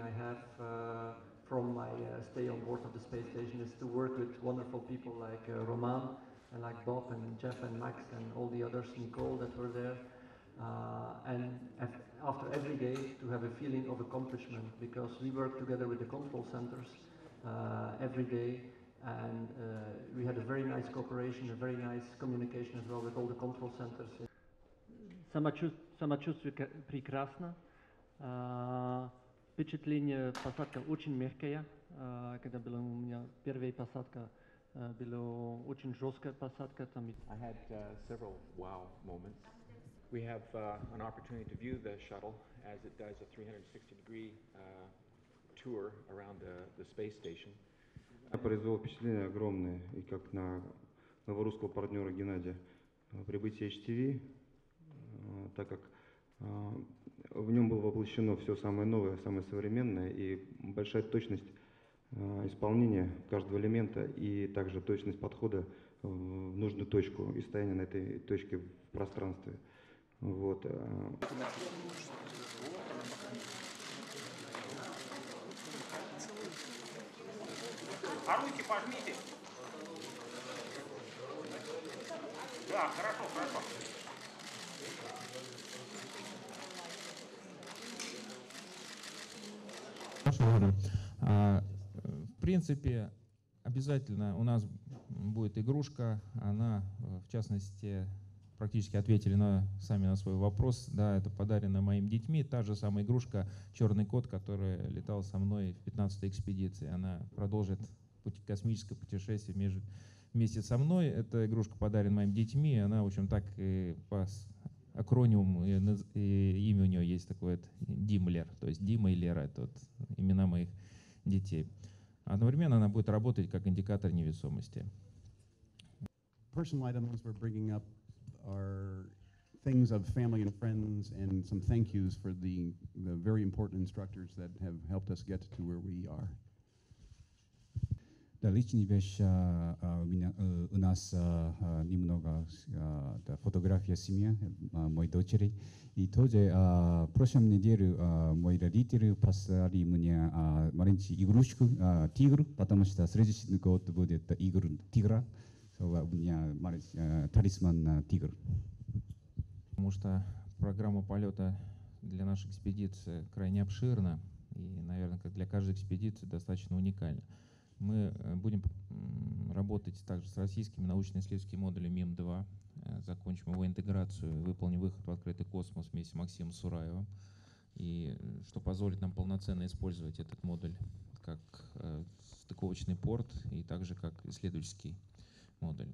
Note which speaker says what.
Speaker 1: I have from my stay on board of the space station is to work with wonderful people like Roman and like Bob and Jeff and Max and all the others, Nicole that were there. And after every day to have a feeling of accomplishment, because we work together with the control centers every day, and we had a very nice cooperation, a very nice communication as well with all the control centers. Самочувствие прекрасно. Впечатление посадка очень мягкая. Когда была у меня первая посадка, была очень жесткая посадка.
Speaker 2: I had several wow moments. We have an opportunity to view the shuttle as it does a 360-degree tour around the space station.
Speaker 3: Произвело впечатление огромное, и как на моего русского партнера Геннадия, прибытие HTV, так как в нем было воплощено все самое новое, самое современное, и большая точность исполнения каждого элемента, и также точность подхода в нужную точку и стояние на этой точке в пространстве. Вот.
Speaker 4: А руки пожмите. Да, хорошо, хорошо.
Speaker 5: В принципе, обязательно у нас будет игрушка, она, в частности, практически ответили сами на свой вопрос. Да, это подарено моим детьми. Та же самая игрушка «Черный кот», которая летала со мной в 15-й экспедиции. Она продолжит космическое путешествие вместе со мной. Эта игрушка подарена моим детьми. Она, в общем, так и по акрониму, и имя у нее есть такое вот Димлер. То есть Дима и Лера — это вот имена моих детей. Одновременно она будет работать как индикатор невесомости.
Speaker 6: Personal items we're bringing up are things of family and friends, and some thank yous for the very important instructors that have helped us get to where we are.
Speaker 7: Да, личные вещи у нас немного, фотография семьи, моей дочери. И тоже в прошлом неделе мои родители послали мне маленькую игрушку, тигр, потому что следующий год будет игра тигра. У меня маленький талисман тигр.
Speaker 5: Потому что программа полета для нашей экспедиции крайне обширна и, наверное, как для каждой экспедиции, достаточно уникальна. Мы будем работать также с российскими научно-исследовательскими модулями МИМ-2, закончим его интеграцию, выполним выход в открытый космос вместе с Максимом Сураевым, и что позволит нам полноценно использовать этот модуль как стыковочный порт и также как исследовательский модуль.